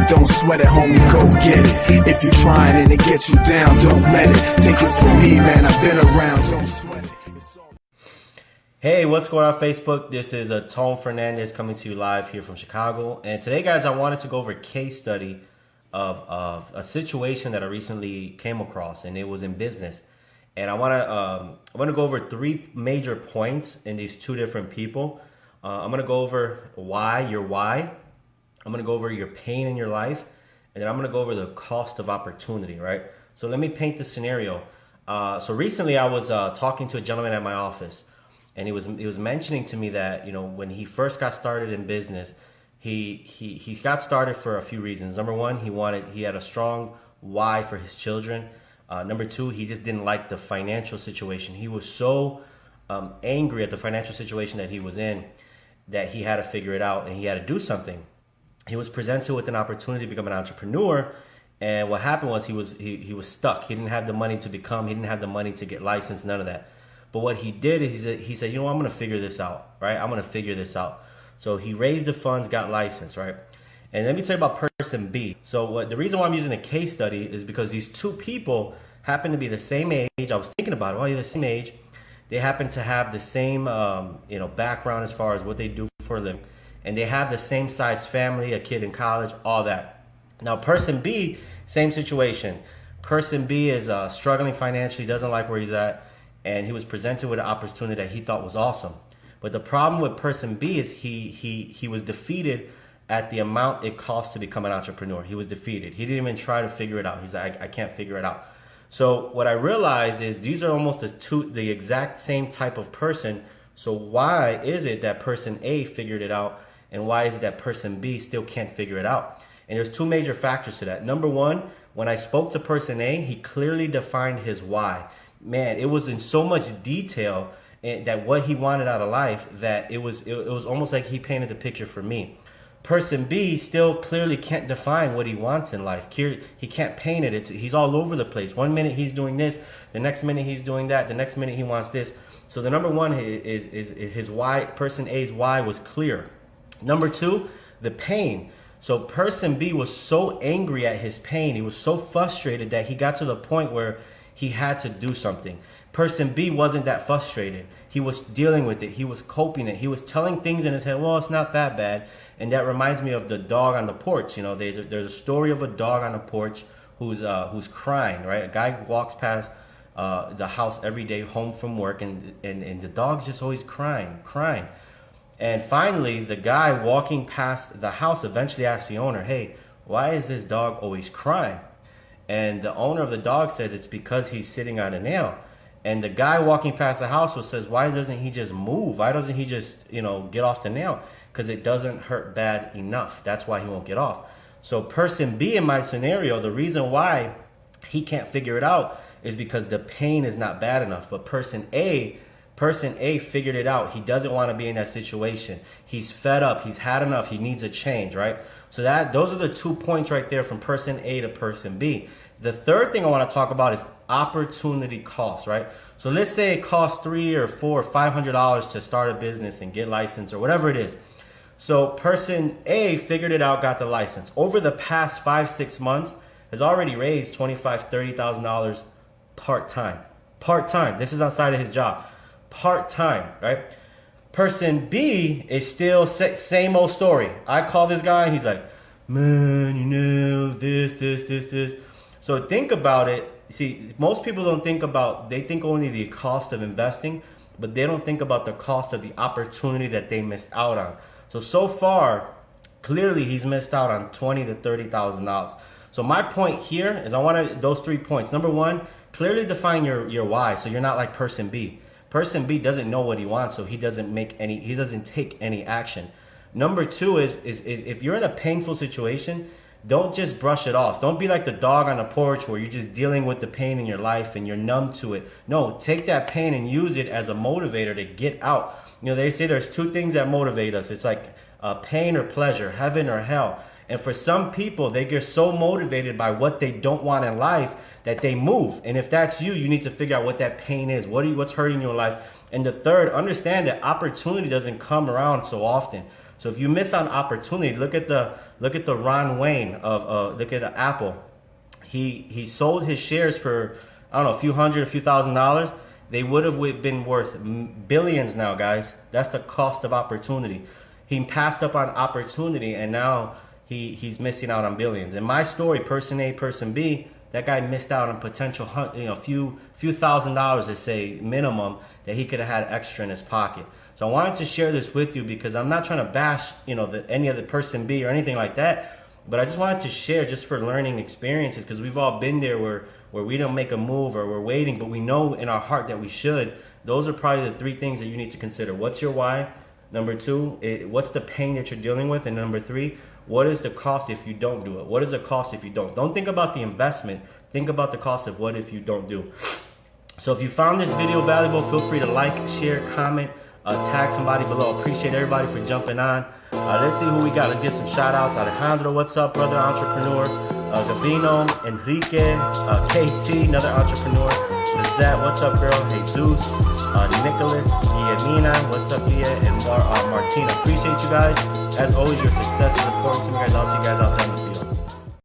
Don't sweat it, homie, go get it. If you're trying and it gets you down, don't let it. Take it from me, man, I've been around, don't sweat it. Hey, what's going on Facebook? This is Tone Fernandez coming to you live here from Chicago. And today, guys, I wanted to go over a case study of a situation that I recently came across, and it was in business. And I want to go over three major points in these two different people. I'm going to go over your why. I'm going to go over your pain in your life, and then I'm going to go over the cost of opportunity, right? So let me paint the scenario. So recently I was talking to a gentleman at my office, and he was mentioning to me that, you know, when he first got started in business, he got started for a few reasons. Number one, he had a strong why for his children. Number two, he just didn't like the financial situation. He was so angry at the financial situation that he was in that he had to figure it out and he had to do something. He was presented with an opportunity to become an entrepreneur, and what happened was he was stuck. He didn't have the money to become. He didn't have the money to get licensed. None of that. But what he did is he said, you know, I'm going to figure this out, right? I'm going to figure this out. So he raised the funds, got licensed, right? And let me tell you about person B. So the reason why I'm using a case study is because these two people happen to be the same age. I was thinking about it. Well, they're the same age. They happen to have the same, background as far as what they do for a living. And they have the same size family, a kid in college, all that. Now, person B, same situation. Person B is struggling financially, doesn't like where he's at, and he was presented with an opportunity that he thought was awesome. But the problem with person B is he was defeated at the amount it costs to become an entrepreneur. He was defeated. He didn't even try to figure it out. He's like, I can't figure it out. So what I realized is these are almost the exact same type of person. So why is it that person A figured it out, and why is it that person B still can't figure it out? And there's two major factors to that. Number one, when I spoke to person A, he clearly defined his why. Man, it was in so much detail that what he wanted out of life that it was almost like he painted the picture for me. Person B still clearly can't define what he wants in life. He can't paint it. He's all over the place. One minute he's doing this, the next minute he's doing that, the next minute he wants this. So the number one is his why. Person A's why was clear. Number two, the pain. So person B was so angry at his pain. He was so frustrated that he got to the point where he had to do something. Person B wasn't that frustrated. He was dealing with it. He was coping it. He was telling things in his head, well, it's not that bad. And that reminds me of the dog on the porch. You know, there's a story of a dog on the porch who's crying, right? A guy walks past the house every day home from work, and the dog's just always crying. And finally, the guy walking past the house eventually asked the owner, hey, why is this dog always crying? And the owner of the dog says it's because he's sitting on a nail. And the guy walking past the house says, why doesn't he just move? Why doesn't he just, get off the nail? Because it doesn't hurt bad enough. That's why he won't get off. So person B in my scenario, the reason why he can't figure it out is because the pain is not bad enough. But person A figured it out. He doesn't want to be in that situation. He's fed up. He's had enough. He needs a change, right? So those are the 2 points right there from person A to person B. The third thing I want to talk about is opportunity cost, right? So let's say it costs $300 or $400 or $500 to start a business and get licensed or whatever it is. So person A figured it out, got the license. Over the past 5-6 months, has already raised $25,000, $30,000 part-time. Part-time. This is outside of his job. Part-time, right? Person B is still same old story. I call this guy, he's like, man, this. So think about it. See, most people don't think about, they think only the cost of investing, but they don't think about the cost of the opportunity that they missed out on. So far, clearly he's missed out on $20,000 to $30,000. So my point here is I wanted those 3 points. Number one, clearly define your why, so you're not like person B. Person B doesn't know what he wants, so he doesn't take any action. Number two is if you're in a painful situation, don't just brush it off. Don't be like the dog on the porch where you're just dealing with the pain in your life and you're numb to it. No, take that pain and use it as a motivator to get out. They say there's 2 things that motivate us. It's like pain or pleasure, heaven or hell. And for some people, they get so motivated by what they don't want in life that they move. And if that's you, you need to figure out what that pain is. What's hurting you in life? And the third, understand that opportunity doesn't come around so often. So if you miss on opportunity, look at the Ron Wayne of look at Apple. He sold his shares for, I don't know, a few $1,000. They would have been worth billions now, guys. That's the cost of opportunity. He passed up on opportunity, and now he's missing out on billions. In my story, person A, person B, that guy missed out on potential, few $1,000s, to say minimum, that he could have had extra in his pocket. So I wanted to share this with you because I'm not trying to bash, any other person B or anything like that. But I just wanted to share just for learning experiences, because we've all been there where we don't make a move or we're waiting, but we know in our heart that we should. Those are probably the 3 things that you need to consider. What's your why? Number 2, what's the pain that you're dealing with? And number 3, what is the cost if you don't do it? What is the cost if you don't? Don't think about the investment. Think about the cost of what if you don't do. So if you found this video valuable, feel free to like, share, comment, tag somebody below. Appreciate everybody for jumping on. Let's see who we got. Let's get some shout outs. Alejandro, what's up, brother entrepreneur? Gavino, Enrique, KT, another entrepreneur. Lizette, what's up, girl? Jesus, Nicholas, Gianina, what's up, Gia, and Martina. Appreciate you guys. As always, your success is important to me, guys. I'll see you guys out there.